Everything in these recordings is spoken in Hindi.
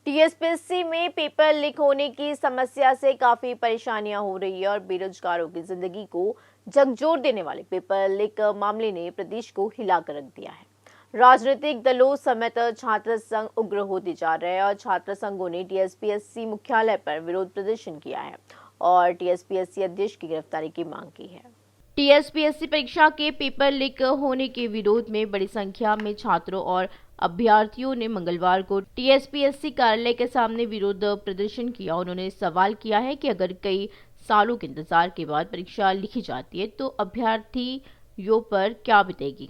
टीएसपीएससी में पेपर लीक होने की समस्या से काफी परेशानियां हो रही है और बेरोजगारों की जिंदगी को झकझोर देने वाले पेपर लीक मामले ने प्रदेश को हिलाकर रख दिया है। राजनीतिक दलों समेत छात्र संघ उग्र होते जा रहे हैं और छात्र संघों ने टीएसपीएससी मुख्यालय पर विरोध प्रदर्शन किया है और टीएसपीएससी अध्यक्ष की गिरफ्तारी की मांग की है। टीएसपीएससी परीक्षा के पेपर लीक होने के विरोध में बड़ी संख्या में छात्रों और अभ्यर्थियों ने मंगलवार को टीएसपीएससी कार्यालय के सामने विरोध प्रदर्शन किया। उन्होंने सवाल किया है कि अगर कई सालों के इंतजार के बाद परीक्षा लिखी जाती है तो अभ्यर्थियों पर क्या बीतेगी।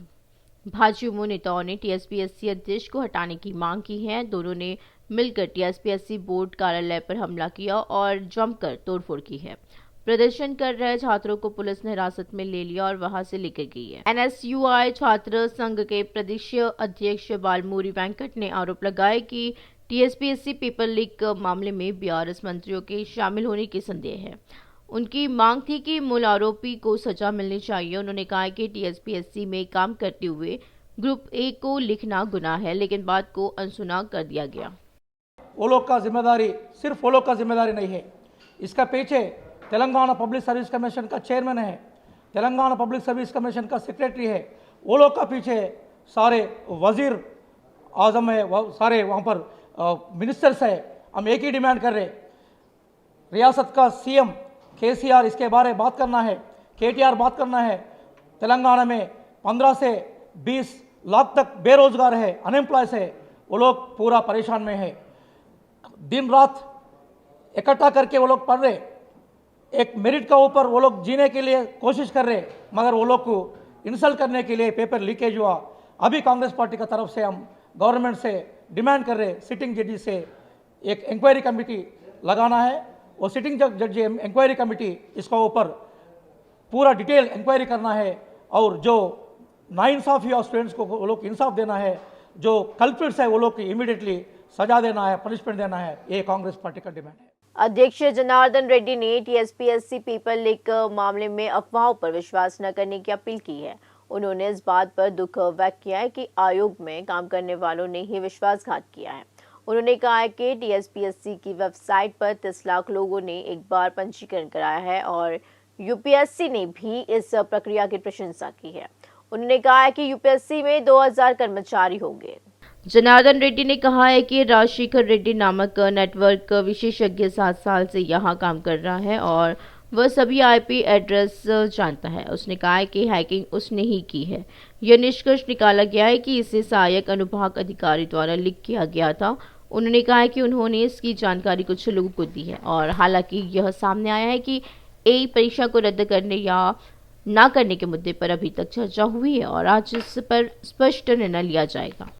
भाजपा नेताओं ने टीएसपीएससी अध्यक्ष को हटाने की मांग की है। दोनों ने मिलकर टीएसपीएससी बोर्ड कार्यालय पर हमला किया और जमकर तोड़फोड़ की है। प्रदर्शन कर रहे छात्रों को पुलिस ने हिरासत में ले लिया और वहां से लेकर गई है। एनएसयूआई छात्र संघ के प्रदेश अध्यक्ष बालमुरी वेंकट ने आरोप लगाए कि टीएसपीएससी पेपर लीक मामले में 42 मंत्रियों के शामिल होने की संदेह है। उनकी मांग थी कि मूल आरोपी को सजा मिलनी चाहिए। उन्होंने कहा कि टीएसपीएससी में काम करते हुए ग्रुप ए को लिखना गुनाह है, लेकिन बात को अनसुना कर दिया गया। वो लोग का जिम्मेदारी सिर्फ वो लोग का जिम्मेदारी नहीं है, इसका पीछे तेलंगाना पब्लिक सर्विस कमीशन का चेयरमैन है, तेलंगाना पब्लिक सर्विस कमीशन का सेक्रेटरी है, वो लोग का पीछे सारे वजीर आजम है, सारे वहाँ पर मिनिस्टर्स है। हम एक ही डिमांड कर रहे, रियासत का सीएम केसीआर इसके बारे में बात करना है, केटीआर बात करना है। तेलंगाना में 15 से 20 लाख तक बेरोजगार है, अनएम्प्लॉयज है, वो लोग पूरा परेशान में है। दिन रात इकट्ठा करके वो लोग पढ़ रहे, एक मेरिट का ऊपर वो लोग जीने के लिए कोशिश कर रहे, मगर वो लोग को इंसल्ट करने के लिए पेपर लीकेज हुआ। अभी कांग्रेस पार्टी की तरफ से हम गवर्नमेंट से डिमांड कर रहे, सिटिंग जज से एक इंक्वायरी कमेटी लगाना है। वो सिटिंग जज इंक्वायरी कमेटी इसका ऊपर पूरा डिटेल इंक्वायरी करना है और जो नाइंसाफी और स्टूडेंट्स को वो लोग इंसाफ देना है, जो कल्प्रिट्स है वो लोग की इमीडिएटली सजा देना है, पनिशमेंट देना है। ये कांग्रेस पार्टी का डिमांड है। अध्यक्ष जनार्दन रेड्डी ने टीएसपीएससी पेपर लीक मामले में अफवाहों पर विश्वास न करने की अपील की है। उन्होंने इस बात पर दुख व्यक्त किया है कि आयोग में काम करने वालों ने ही विश्वासघात किया है। उन्होंने कहा है कि टीएसपीएससी की वेबसाइट पर 30 लाख लोगों ने एक बार पंजीकरण कराया है और यूपीएससी ने भी इस प्रक्रिया की प्रशंसा की है। उन्होंने कहा है कि यूपीएससी में 2000 कर्मचारी होंगे। जनार्दन रेड्डी ने कहा है कि राजशेखर रेड्डी नामक नेटवर्क विशेषज्ञ 7 साल से यहां काम कर रहा है और वह सभी आईपी एड्रेस जानता है। उसने कहा है कि हैकिंग उसने ही की है। यह निष्कर्ष निकाला गया है कि इसे सहायक अनुभाग अधिकारी द्वारा लीक किया गया था। उन्होंने कहा है कि उन्होंने इसकी जानकारी कुछ लोगों को दी है और हालांकि यह सामने आया है कि एई परीक्षा को रद्द करने या न करने के मुद्दे पर अभी तक चर्चा हुई है और आज इस पर स्पष्ट निर्णय लिया जाएगा।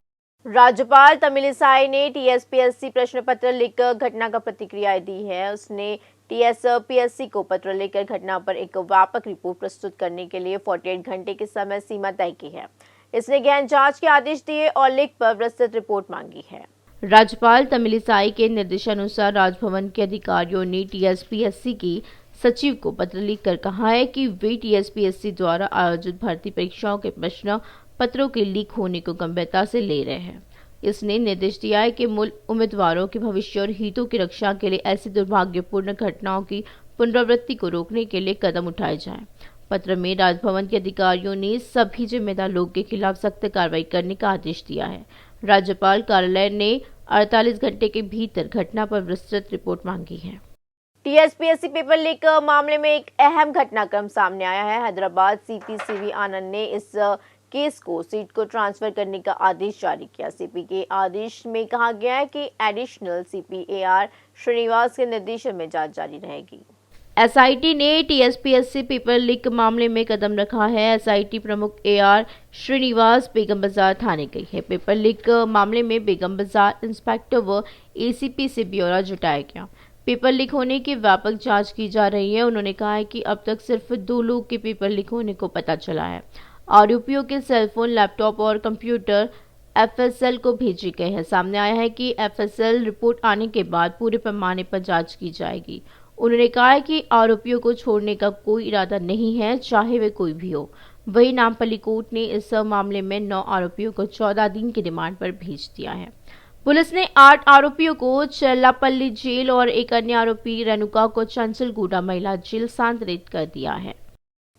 राज्यपाल तमिलिसाई ने टीएसपीएससी प्रश्न पत्र लीक घटना का प्रतिक्रिया दी है। उसने टीएसपीएससी को पत्र लेकर घटना पर एक व्यापक रिपोर्ट प्रस्तुत करने के लिए 48 घंटे की समय सीमा तय की है। इसने गहन जांच के आदेश दिए और लीक पर विस्तृत रिपोर्ट मांगी है। राज्यपाल तमिलिसाई के निर्देशानुसार राजभवन के अधिकारियों ने टीएसपीएससी की सचिव को पत्र लिखकर कहा है कि वे टीएसपीएससी द्वारा आयोजित भर्ती परीक्षाओं के प्रश्न पत्रों के लीक होने को गंभीरता से ले रहे हैं। इसने निर्देश दिया है कि मूल उम्मीदवारों के भविष्य और हितों की रक्षा के लिए ऐसी दुर्भाग्यपूर्ण घटनाओं की पुनरावृत्ति को रोकने के लिए कदम उठाए जाएं। पत्र में राजभवन के अधिकारियों ने सभी जिम्मेदार लोगों के खिलाफ सख्त कार्रवाई करने का आदेश दिया है। राज्यपाल कार्यालय ने 48 घंटे के भीतर घटना पर विस्तृत रिपोर्ट मांगी है। टीएसपीएससी पेपर लीक मामले में एक अहम घटनाक्रम सामने आया है। हैदराबाद सीपी सीवी आनंद ने इस केस को सीट को ट्रांसफर करने का आदेश जारी किया। सीपी के आदेश में कहा गया है कि एडिशनल सीपी एआर श्रीनिवास के निर्देशन में जांच जारी रहेगी। एसआईटी ने टीएसपीएससी पेपर लीक मामले में कदम रखा है। एसआईटी प्रमुख एआर श्रीनिवास बेगम बाजार थाने गई है। पेपर लीक मामले में बेगम बाजार इंस्पेक्टर व एसीपी से ब्यौरा जुटाया गया। पेपर लीक होने की व्यापक जांच की जा रही है। उन्होंने कहा है कि अब तक सिर्फ 2 लोग के पेपर लीक होने को पता चला है। आरोपियों के सेलफोन, लैपटॉप और कंप्यूटर एफएसएल को भेजे गए हैं। सामने आया है कि एफएसएल रिपोर्ट आने के बाद पूरे पैमाने पर जांच की जाएगी। उन्होंने कहा है कि आरोपियों को छोड़ने का कोई इरादा नहीं है, चाहे वे कोई भी हो। वही नामपल्ली कोर्ट ने इस मामले में 9 आरोपियों को 14 दिन की रिमांड पर भेज दिया है। पुलिस ने 8 आरोपियों को चेल्लापल्ली जेल और एक अन्य आरोपी रेणुका को चंचलगूडा महिला जेल स्थानांतरित कर दिया है।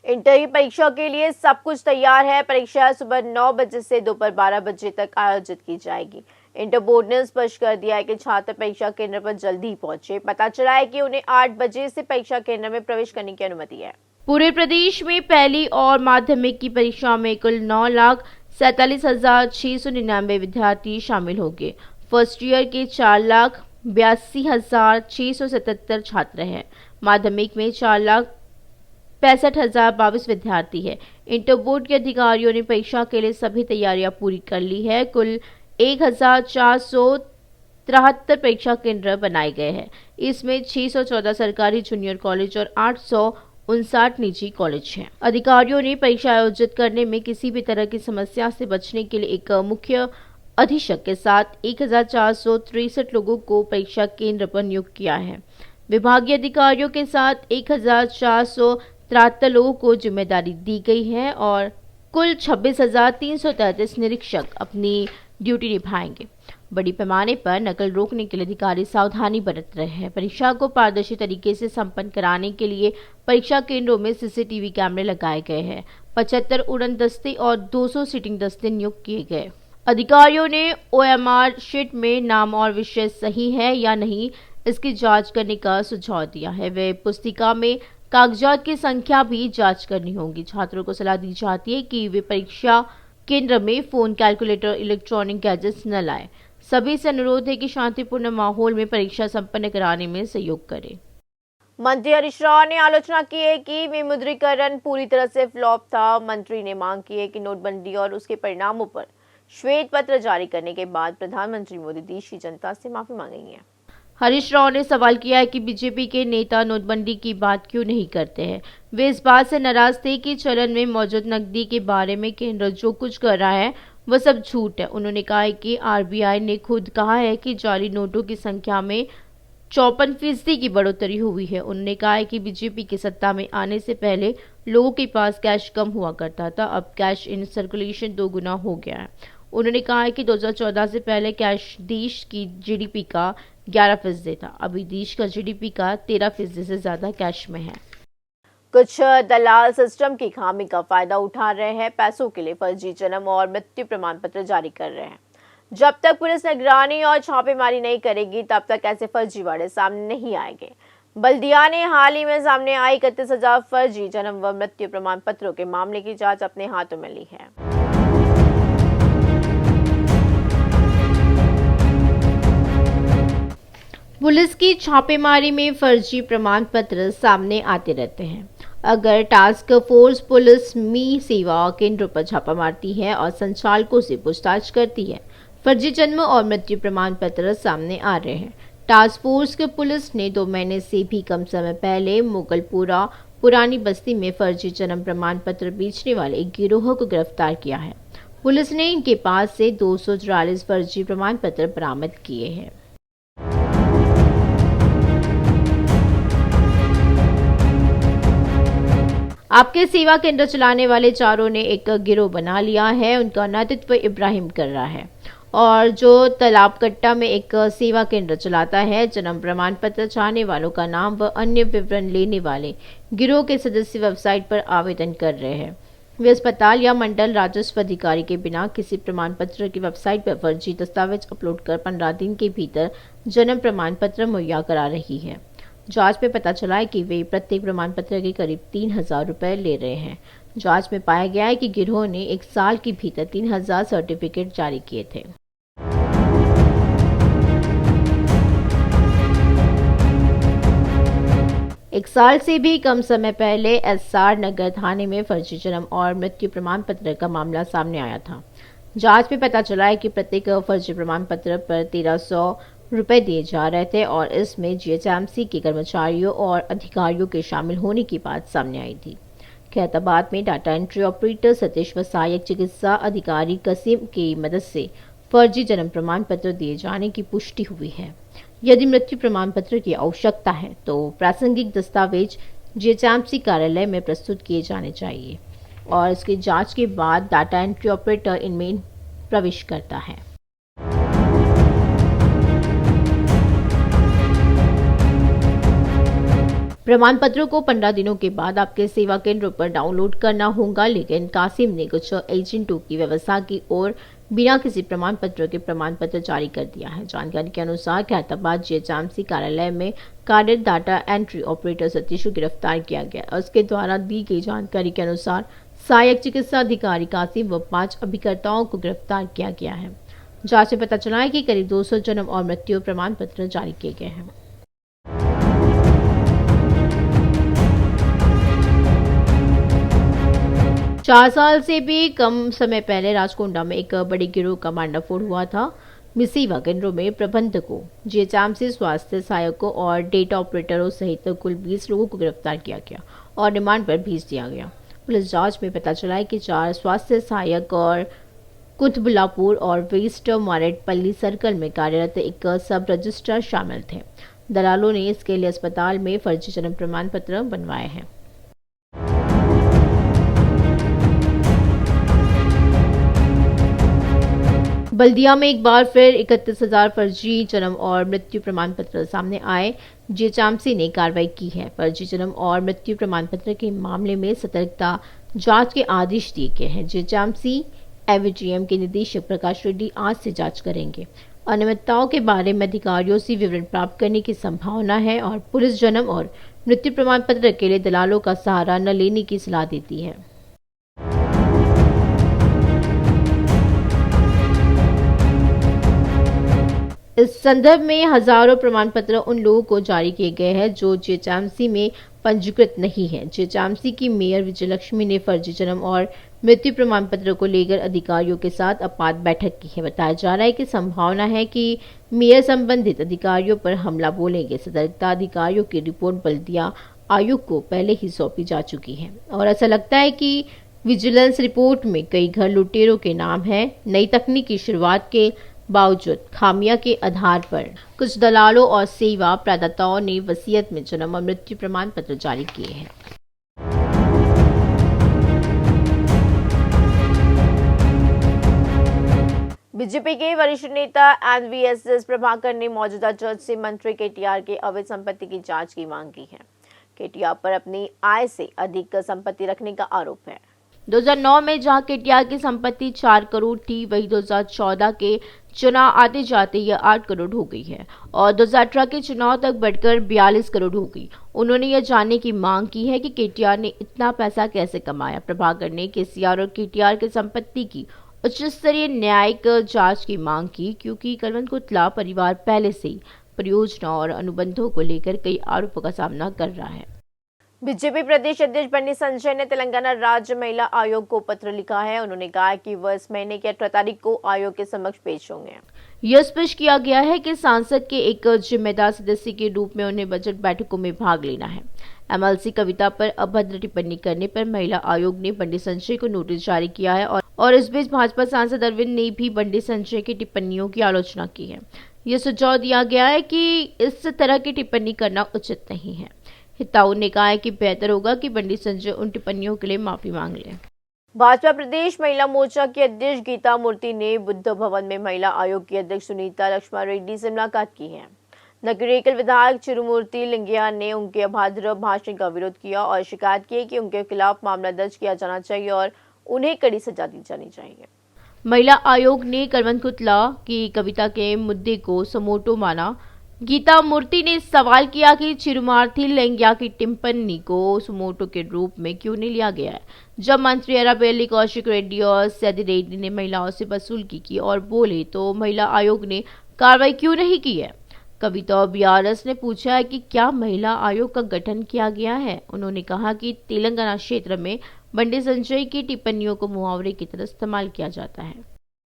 इंटर की परीक्षा के लिए सब कुछ तैयार है। परीक्षा सुबह 9 बजे से दोपहर 12 बजे तक आयोजित की जाएगी। इंटर बोर्ड ने स्पष्ट कर दिया है कि छात्र परीक्षा केंद्र पर जल्दी ही पहुंचे। पता चला है कि उन्हें 8 बजे से परीक्षा केंद्र में प्रवेश करने की अनुमति है। पूरे प्रदेश में पहली और माध्यमिक की परीक्षा में कुल 9,47,699 विद्यार्थी शामिल होंगे। फर्स्ट ईयर के 4,82,677 छात्र हैं। माध्यमिक में 4,65,022 विद्यार्थी है। इंटर बोर्ड के अधिकारियों ने परीक्षा के लिए सभी तैयारियां पूरी कर ली है। कुल 1,473 परीक्षा केंद्र बनाए गए हैं। इसमें 614 सरकारी जूनियर कॉलेज और 859 निजी कॉलेज हैं। अधिकारियों ने परीक्षा आयोजित करने में किसी भी तरह की समस्या से बचने के लिए एक मुख्य अधीक्षक के साथ 1,463 लोगों को परीक्षा केंद्र पर नियुक्त किया है। विभागीय अधिकारियों के साथ 1,473 लोगों को जिम्मेदारी दी गई है और कुल 26,333 निरीक्षक अपनी ड्यूटी निभाएंगे। बड़ी पैमाने पर नकल रोकने के लिए अधिकारी सावधानी बरत रहे हैं। परीक्षा को पारदर्शी तरीके से संपन्न कराने के लिए परीक्षा केंद्रों में सीसीटीवी कैमरे लगाए गए हैं। 75 उड़न दस्ते और 200 सीटिंग दस्ते नियुक्त किए गए। अधिकारियों ने OMR शीट में नाम और विषय सही है या नहीं इसकी जांच करने का सुझाव दिया है। वे पुस्तिका में कागजात की संख्या भी जांच करनी होगी। छात्रों को सलाह दी जाती है कि वे परीक्षा केंद्र में फोन, कैलकुलेटर, इलेक्ट्रॉनिक गैजेट्स न लाएं। सभी से अनुरोध है कि शांतिपूर्ण माहौल में परीक्षा संपन्न कराने में सहयोग करें। मंत्री हरीश राव ने आलोचना की है कि विमुद्रीकरण पूरी तरह से फ्लॉप था। मंत्री ने मांग की है कि नोटबंदी और उसके परिणामों पर श्वेत पत्र जारी करने के बाद प्रधानमंत्री मोदी देश की जनता से माफी मांगी है। हरीश राव ने सवाल किया है कि बीजेपी के नेता नोटबंदी की बात क्यों नहीं करते हैं। वे इस बात से नाराज थे कि चलन में मौजूद नकदी के बारे में केंद्र जो कुछ कर रहा है वह सब झूठ है। उन्होंने कहा है कि RBI ने खुद कहा है कि जाली नोटों की संख्या में 54% की बढ़ोतरी हुई है। उन्होंने कहा है कि बीजेपी की सत्ता में आने से पहले लोगों के पास कैश कम हुआ करता था, अब कैश इन सर्कुलेशन 2 गुना हो गया है। उन्होंने कहा है कि 2014 से पहले कैश देश की GDP का 11% था, अभी देश का GDP का 13% से ज्यादा कैश में है। कुछ दलाल सिस्टम की खामी का फायदा उठा रहे हैं। पैसों के लिए फर्जी जन्म और मृत्यु प्रमाण पत्र जारी कर रहे हैं। जब तक पुलिस निगरानी और छापेमारी नहीं करेगी तब तक ऐसे फर्जीवाड़े सामने नहीं आएंगे। बल्दिया ने हाल ही में सामने आई 31,000 फर्जी जन्म व मृत्यु प्रमाण पत्रों के मामले की जांच अपने हाथों में ली है। पुलिस की छापेमारी में फर्जी प्रमाण पत्र सामने आते रहते हैं। अगर टास्क फोर्स पुलिस मी सेवा केंद्रों पर छापा मारती है और संचालकों से पूछताछ करती है, फर्जी जन्म और मृत्यु प्रमाण पत्र सामने आ रहे हैं। टास्क फोर्स की पुलिस ने 2 महीने से भी कम समय पहले मुगलपुरा पुरानी बस्ती में फर्जी जन्म प्रमाण पत्र बेचने वाले एक गिरोह को गिरफ्तार किया है। पुलिस ने इनके पास से 244 फर्जी प्रमाण पत्र बरामद किए हैं। आपके सेवा केंद्र चलाने वाले चारों ने एक गिरोह बना लिया है। उनका नेतृत्व इब्राहिम कर रहा है और जो तालाबकट्टा में एक सेवा केंद्र चलाता है। जन्म प्रमाण पत्र चाहने वालों का नाम व अन्य विवरण लेने वाले गिरोह के सदस्य वेबसाइट पर आवेदन कर रहे हैं। वे अस्पताल या मंडल राजस्व अधिकारी के बिना किसी प्रमाण पत्र की वेबसाइट पर फर्जी दस्तावेज अपलोड कर 15 दिन के भीतर जन्म प्रमाण पत्र मुहैया करा रही है। जांच में पता चला है कि वे प्रत्येक प्रमाण पत्र के करीब 3,000 रुपए ले रहे हैं। जांच में पाया गया है कि गिरोह ने 1 साल के भीतर 3,000 सर्टिफिकेट जारी किए थे। एक साल से भी कम समय पहले SR नगर थाने में फर्जी जन्म और मृत्यु प्रमाण पत्र का मामला सामने आया था। जांच में पता चला है कि प्रत्येक फर्जी प्रमाण पत्र पर 1,300 रुपए दिए जा रहे थे और इसमें GHMC के कर्मचारियों और अधिकारियों के शामिल होने की बात सामने आई थी। खैरताबाद में डाटा एंट्री ऑपरेटर सतीश व सहायक चिकित्सा अधिकारी कसीम की मदद से फर्जी जन्म प्रमाण पत्र दिए जाने की पुष्टि हुई है। यदि मृत्यु प्रमाण पत्र की आवश्यकता है तो प्रासंगिक दस्तावेज GHMC कार्यालय में प्रस्तुत किए जाने चाहिए और इसकी जांच के बाद डाटा एंट्री ऑपरेटर इनमें प्रवेश करता है। प्रमाण पत्रों को 15 दिनों के बाद आपके सेवा केंद्र पर डाउनलोड करना होगा, लेकिन कासिम ने कुछ एजेंटों की व्यवस्था की और बिना किसी प्रमाण पत्र के प्रमाण पत्र जारी कर दिया है। जानकारी के अनुसार खैरताबाद जीएचएमसी कार्यालय में कार्यरत डाटा एंट्री ऑपरेटर सतीश को गिरफ्तार किया गया और उसके द्वारा दी गई जानकारी के अनुसार सहायक चिकित्सा अधिकारी कासिम व 5 अभिकर्ताओं को गिरफ्तार किया गया है। जांच में पता चला है कि करीब 200 जन्म और मृत्यु प्रमाण पत्र जारी किए गए हैं। चार साल से भी कम समय पहले राजकोंडा में एक बड़े गिरोह का मांडाफोड़ हुआ था। सेवा केंद्रों में प्रबंधकों, जीएचएमसी स्वास्थ्य सहायकों और डेटा ऑपरेटरों सहित कुल 20 लोगों को गिरफ्तार किया गया और रिमांड पर भेज दिया गया। पुलिस जांच में पता चला है कि 4 स्वास्थ्य सहायक और कुतबुल्लापुर और वेस्ट मारेटपल्ली सर्कल में कार्यरत एक सब रजिस्ट्रार शामिल थे। दलालों ने इसके लिए अस्पताल में फर्जी जन्म प्रमाण पत्र बनवाए हैं। बल्दिया में एक बार फिर 31,000 फर्जी जन्म और मृत्यु प्रमाण पत्र सामने आए। जीएचएमसी ने कार्रवाई की है। फर्जी जन्म और मृत्यु प्रमाण पत्र के मामले में सतर्कता जांच के आदेश दिए गए हैं। जीएचएमसी एवीजीएम के निदेशक प्रकाश रेड्डी आज से जांच करेंगे। अनियमितताओं के बारे में अधिकारियों से विवरण प्राप्त करने की संभावना है और पुलिस जन्म और मृत्यु प्रमाण पत्र के लिए दलालों का सहारा न लेने की सलाह देती है। इस संदर्भ में हजारों प्रमाण पत्र उन लोगों को जारी किए गए हैं जो जीएचएमसी में पंजीकृत नहीं है। जीएचएमसी की मेयर विजयलक्ष्मी ने फर्जी जन्म और मृत्यु प्रमाण पत्र को लेकर अधिकारियों के साथ आपात बैठक की है। बताया जा रहा है कि संभावना है कि मेयर संबंधित अधिकारियों पर हमला बोलेंगे। सतर्कता अधिकारियों की रिपोर्ट बल्दिया आयुक्त को पहले ही सौंपी जा चुकी है और ऐसा लगता है कि विजिलेंस रिपोर्ट में कई घर लुटेरों के नाम है। नई तकनीक की शुरुआत के बावजूद खामियां के आधार पर कुछ दलालों और सेवा प्रदाताओं ने वसीयत में जन्म और मृत्यु प्रमाण पत्र जारी किए हैं। बीजेपी के वरिष्ठ नेता एनवीएसएस प्रभाकर ने मौजूदा जज से मंत्री केटीआर के अवैध संपत्ति की जांच की मांग की है। केटीआर पर अपनी आय से अधिक संपत्ति रखने का आरोप है। 2009 में जहां केटीआर की संपत्ति 4 करोड़ थी, वही 2014 के चुनाव आते जाते यह 8 करोड़ हो गई है और 2018 के चुनाव तक बढ़कर 42 करोड़ हो गई। उन्होंने यह जानने की मांग की है कि केटीआर ने इतना पैसा कैसे कमाया। प्रभाकर ने केसीआर और केटीआर की संपत्ति की उच्च स्तरीय न्यायिक जांच की मांग की, क्योंकि कलवंत कुतला परिवार पहले से ही परियोजना और अनुबंधों को लेकर कई आरोपों का सामना कर रहा है। बीजेपी प्रदेश अध्यक्ष बंडी संजय ने तेलंगाना राज्य महिला आयोग को पत्र लिखा है। उन्होंने कहा कि वह इस महीने की 18 तारीख को आयोग के समक्ष पेश होंगे। यह स्पष्ट किया गया है कि सांसद के एक जिम्मेदार सदस्य के रूप में उन्हें बजट बैठकों में भाग लेना है। एमएलसी कविता पर अभद्र टिप्पणी करने पर महिला आयोग ने बंडी संजय को नोटिस जारी किया है और इस बीच भाजपा सांसद अरविंद ने भी बंडी संजय की टिप्पणियों की आलोचना की है। यह सुझाव दिया गया है कि इस तरह की टिप्पणी करना उचित नहीं है। हिताऊ ने कहा है कि बेहतर होगा कि बंडी संजय उन टिप्पणियों के लिए माफी मांग लें। भाजपा प्रदेश महिला मोर्चा की अध्यक्ष गीता मूर्ति ने बुद्ध भवन में महिला आयोग की अध्यक्ष सुनीता लक्ष्मण रेड्डी से मुलाकात की है। नगरीकल विधायक चिरुमूर्ति लिंगिया ने उनके अभद्र भाषण का विरोध किया और शिकायत की कि उनके खिलाफ मामला दर्ज किया जाना चाहिए और उन्हें कड़ी सजा दी जानी चाहिए। महिला आयोग ने कलवंत कुतला की कविता के मुद्दे को समोटो माना। गीता मूर्ति ने सवाल किया कि चिरुमार्थी लिंगिया की टिप्पणी को सुमोटो के रूप में क्यों नहीं लिया गया है, जब मंत्री एराबेल्ली कौशिक रेड्डी और सैदी रेड्डी ने महिलाओं से वसूली की और बोले तो महिला आयोग ने कार्रवाई क्यों नहीं की है। कविता और बीआरएस ने पूछा है कि क्या महिला आयोग का गठन किया गया है। उन्होंने कहा कि तेलंगाना क्षेत्र में बंडी संजय की टिप्पणियों को मुहावरे की तरह इस्तेमाल किया जाता है।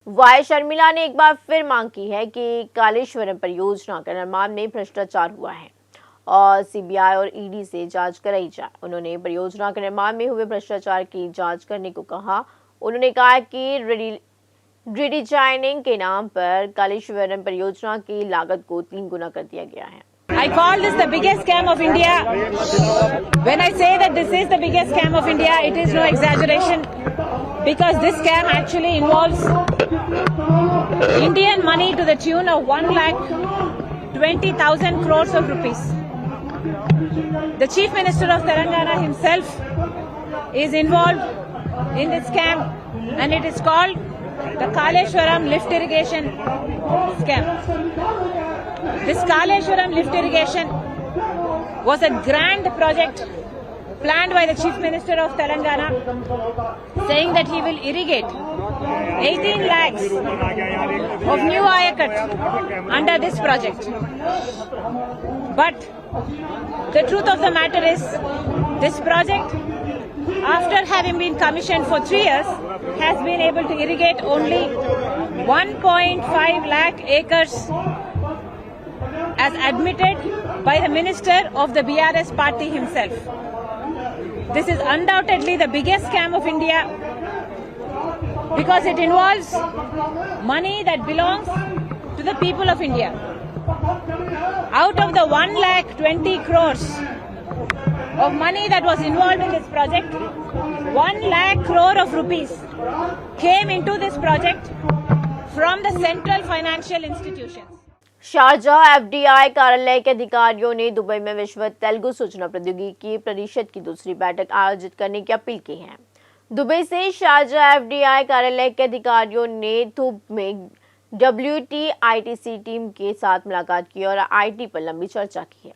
वाई शर्मिला ने एक बार फिर मांग की है कि कालेश्वरम परियोजना के निर्माण में भ्रष्टाचार हुआ है और सीबीआई और ईडी से जांच कराई जाए। उन्होंने परियोजना के निर्माण में हुए भ्रष्टाचार की जांच करने को कहा। उन्होंने कहा कि रिडिजाइनिंग के नाम पर कालेश्वरम परियोजना की लागत को 3 गुना कर दिया गया है। I call this the biggest scam of India. When I say that this is the biggest scam of India, it is no exaggeration, because this scam actually involves Indian money to the tune of 1,20,000 crores of rupees. The Chief Minister of Telangana himself is involved in this scam, and it is called the Kaleshwaram lift irrigation scam. This Kaleshwaram lift irrigation was a grand project planned by the Chief Minister of Telangana, saying that he will irrigate 18 lakhs of new ayakat under this project. But the truth of the matter is, this project, after having been commissioned for 3 years, has been able to irrigate only 1.5 lakh acres as admitted by the Minister of the BRS party himself. This is undoubtedly the biggest scam of India because it involves money that belongs to the people of India. Out of the 1,20,000 crores of money that was involved in this project, 1 lakh crore of rupees came into this project from the central financial institutions. Sharjah FDI कार्यालय के अधिकारियों ने दुबई में विश्व तेलुगु सूचना प्रौद्योगिकी परिषद की दूसरी बैठक आयोजित करने की अपील की है। दुबई से शारजाह एफडीआई कार्यालय के अधिकारियों ने धूप में WTITC टीम के साथ मुलाकात की और IT पर लंबी चर्चा की है।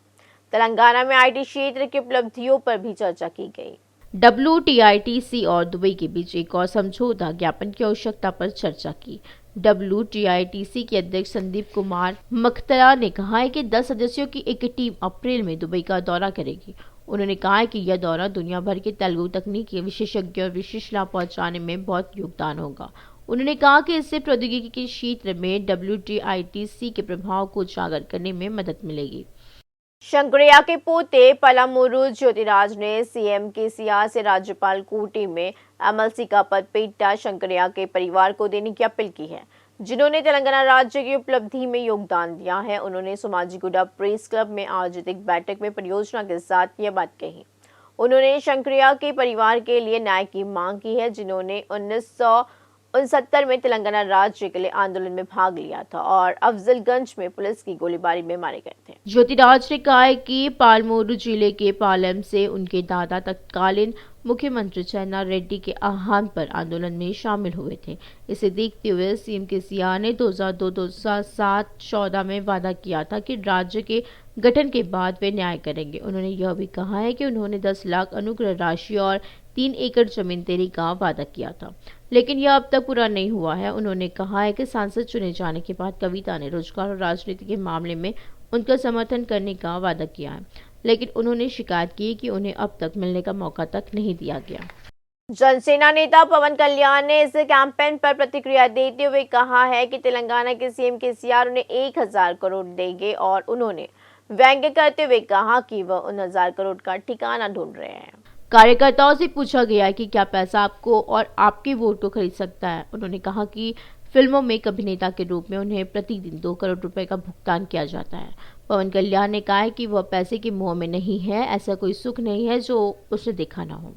तेलंगाना में IT क्षेत्र की उपलब्धियों पर भी चर्चा की गई। WTITC और दुबई के बीच एक और समझौता ज्ञापन की आवश्यकता पर चर्चा की। WTITC के अध्यक्ष संदीप कुमार मखतरा ने कहा है कि 10 सदस्यों की एक टीम अप्रैल में दुबई का दौरा करेगी। उन्होंने कहा है कि यह दौरा दुनिया भर के तेलुगु तकनीकी विशेषज्ञ और विशिष्ट लाभ पहुंचाने में बहुत योगदान होगा। उन्होंने कहा कि इससे प्रौद्योगिकी के क्षेत्र में WTITC के प्रभाव को उजागर करने में मदद मिलेगी। शंकरैया के पोते पलामुरु ज्योतिराज ने CM KCR से राज्यपाल कोटे में MLC का पद पेटा शंकरैया के परिवार को देने की अपील की है, जिन्होंने तेलंगाना राज्य की उपलब्धि में योगदान दिया है। उन्होंने सोमाजिगुडा प्रेस क्लब में आयोजित एक बैठक में परियोजना के साथ यह बात कही। उन्होंने शंकरैया के परिवार के लिए न्याय की मांग की है, जिन्होंने 1969 में तेलंगाना राज्य के लिए आंदोलन में भाग लिया था और अफजलगंज में पुलिस की गोलीबारी में मारे गए थे। ज्योतिराज ने कहा है कि पालमोरू जिले के पालम से उनके दादा तत्कालीन मुख्यमंत्री चन्ना रेड्डी के आह्वान पर आंदोलन में शामिल हुए थे। इसे देखते हुए CM KCR ने 2002-2007-14 में वादा किया था कि राज्य के गठन के बाद वे न्याय करेंगे। उन्होंने यह भी कहा है कि उन्होंने 10 लाख अनुग्रह राशि और 3 एकड़ जमीन देने का वादा किया था, लेकिन यह अब तक पूरा नहीं हुआ है। उन्होंने कहा है कि सांसद चुने जाने के बाद कविता ने रोजगार और राजनीति के मामले में उनका समर्थन करने का वादा किया है, लेकिन उन्होंने शिकायत की कि उन्हें अब तक मिलने का मौका तक नहीं दिया गया। जनसेना नेता पवन कल्याण ने इस कैंपेन पर प्रतिक्रिया देते हुए कहा है कि तेलंगाना के CM KCR उन्हें 1000 करोड़ देंगे और उन्होंने व्यंग्य करते हुए कहा कि वह उन 1000 करोड़ का ठिकाना ढूंढ रहे हैं। कार्यकर्ताओं से पूछा गया कि क्या पैसा आपको और आपके वोट को खरीद सकता है। उन्होंने कहा कि फिल्मों में एक अभिनेता के रूप में उन्हें प्रतिदिन 2 करोड़ रुपए का भुगतान किया जाता है। पवन कल्याण ने कहा है कि वह पैसे के मोह में नहीं है, ऐसा कोई सुख नहीं है जो उसे देखा ना हो।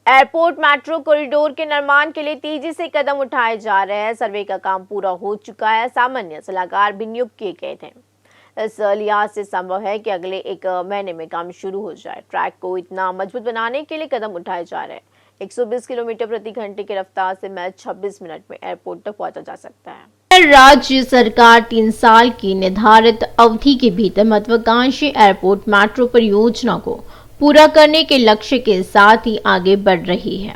एयरपोर्ट मेट्रो कॉरिडोर के निर्माण के लिए तेजी से कदम उठाए जा रहे हैं। सर्वे का काम पूरा हो चुका है। सामान्य सलाहकार भी नियुक्त किए गए थे। इस लिहाज से संभव है कि अगले 1 महीने में काम शुरू हो जाए। ट्रैक को इतना मजबूत बनाने के लिए कदम उठाए जा रहे हैं। 120 किलोमीटर प्रति घंटे की रफ्तार से मैच 26 मिनट में एयरपोर्ट तक पहुंचा जा सकता है। राज्य सरकार 3 साल की निर्धारित अवधि के भीतर महत्वाकांक्षी एयरपोर्ट मेट्रो परियोजना को पूरा करने के लक्ष्य के साथ ही आगे बढ़ रही है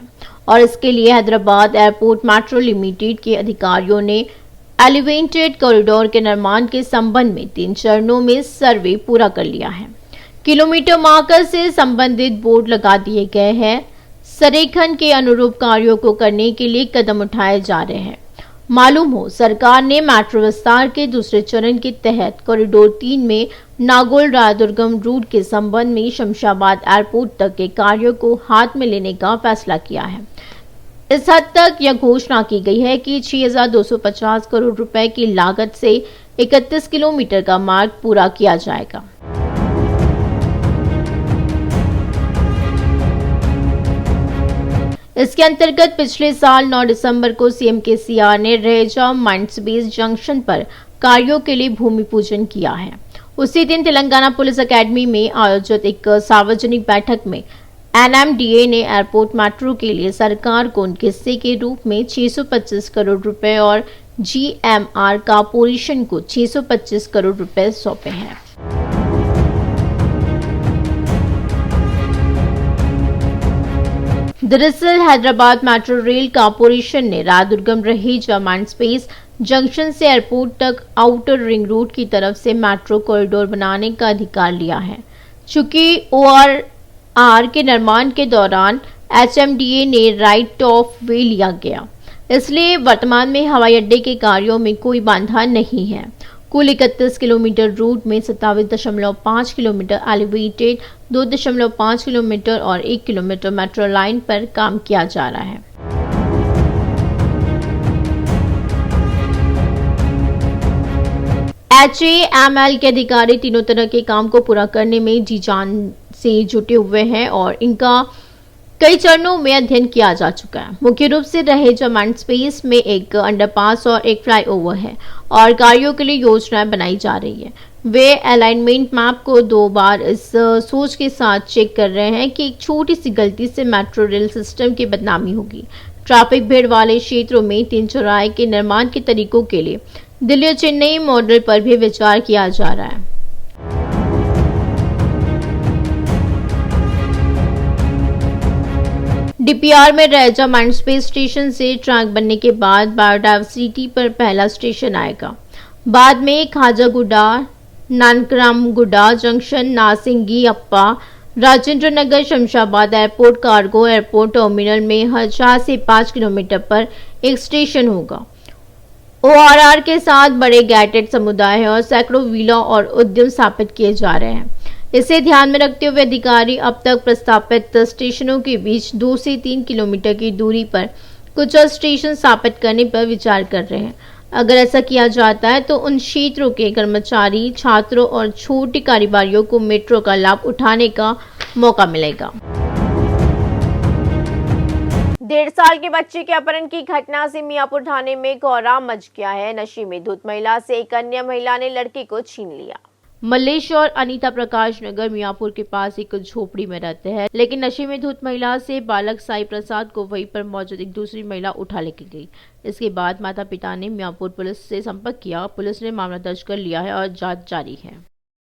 और इसके लिए हैदराबाद एयरपोर्ट मेट्रो लिमिटेड के अधिकारियों ने एलिवेटेड कॉरिडोर के निर्माण के संबंध में 3 चरणों में सर्वे पूरा कर लिया है। किलोमीटर मार्कर से संबंधित बोर्ड लगा दिए गए हैं। संरेखन के अनुरूप कार्यों को करने के लिए कदम उठाए जा रहे हैं। मालूम हो, सरकार ने मेट्रो विस्तार के दूसरे चरण के तहत कॉरिडोर 3 में नागौल रायदुर्गम रूट के संबंध में शमशाबाद एयरपोर्ट तक के कार्यों को हाथ में लेने का फैसला किया है। इस हद तक यह घोषणा की गई है कि 6250 करोड़ रुपए की लागत से 31 किलोमीटर का मार्ग पूरा किया जाएगा। इसके अंतर्गत पिछले साल 9 दिसंबर को CM KCR ने रहेजा माइंडस्पेस जंक्शन पर कार्यों के लिए भूमि पूजन किया है। उसी दिन तेलंगाना पुलिस एकेडमी में आयोजित एक सार्वजनिक बैठक में NMDA ने एयरपोर्ट मेट्रो के लिए सरकार को उनके हिस्से के रूप में 625 करोड़ रुपए और GMR कॉरपोरेशन को 625 करोड़ रुपए सौंपे हैं। दरअसल हैदराबाद मेट्रो रेल कॉरपोरेशन ने रात दुर्गम रहेजा माइंडस्पेस जंक्शन से एयरपोर्ट तक आउटर रिंग रोड की तरफ से मेट्रो कॉरिडोर बनाने का अधिकार लिया है। चूंकि ORR के निर्माण के दौरान HMDA ने राइट ऑफ वे लिया गया, इसलिए वर्तमान में हवाई अड्डे के कार्यों में कोई बाधा नहीं है। कुल 31 किलोमीटर रूट में 27.5 किलोमीटर एलिवेटेड, 2.5 किलोमीटर और 1 किलोमीटर मेट्रो लाइन पर काम किया जा रहा है। HAML के अधिकारी तीनों तरह के काम को पूरा करने में जी जान से जुटे हुए हैं और इनका कई चरणों में अध्ययन किया जा चुका है। मुख्य रूप से रहेजा माइंडस्पेस में एक अंडरपास और एक फ्लाईओवर है और कार्यों के लिए योजनाएं बनाई जा रही है। वे अलाइनमेंट मैप को 2 बार इस सोच के साथ चेक कर रहे हैं कि एक छोटी सी गलती से मेट्रो रेल सिस्टम की बदनामी होगी। ट्रैफिक भीड़ वाले क्षेत्रों में 3 चौराहे के निर्माण के तरीकों के लिए दिल्ली और चेन्नई मॉडल पर भी विचार किया जा रहा है। DPR में रहेजा माइंडस्पेस स्टेशन से ट्रैक बनने के बाद बायोडायवर्सिटी पर पहला स्टेशन आएगा। बाद में Khajaguda, Nanakramguda junction, Narsingi Appa, Rajendra Nagar, Shamshabad airport cargo airport terminal में 4 से 5 किलोमीटर पर एक स्टेशन होगा। ORR के साथ बड़े गैटेड समुदाय है और सैकड़ों विला और उद्यम स्थापित किए जा रहे हैं। इसे ध्यान में रखते हुए अधिकारी अब तक प्रस्तावित स्टेशनों के बीच 2 से 3 किलोमीटर की दूरी पर कुछ और स्टेशन स्थापित करने पर विचार कर रहे हैं। अगर ऐसा किया जाता है तो उन क्षेत्रों के कर्मचारी, छात्रों और छोटे कारोबारियों को मेट्रो का लाभ उठाने का मौका मिलेगा। 1.5 साल के बच्चे के अपहरण की घटना से मियापुर थाने में कोहराम मच गया है। नशे में धुत महिला से एक अन्य महिला ने लड़के को छीन लिया। मल्लेश और अनीता प्रकाश नगर मियापुर के पास एक झोपड़ी में रहते हैं, लेकिन नशे में धुत महिला से बालक साई प्रसाद को वहीं पर मौजूद एक दूसरी महिला उठा लेके गई। इसके बाद माता पिता ने मियापुर पुलिस से संपर्क किया। पुलिस ने मामला दर्ज कर लिया है और जांच जारी है।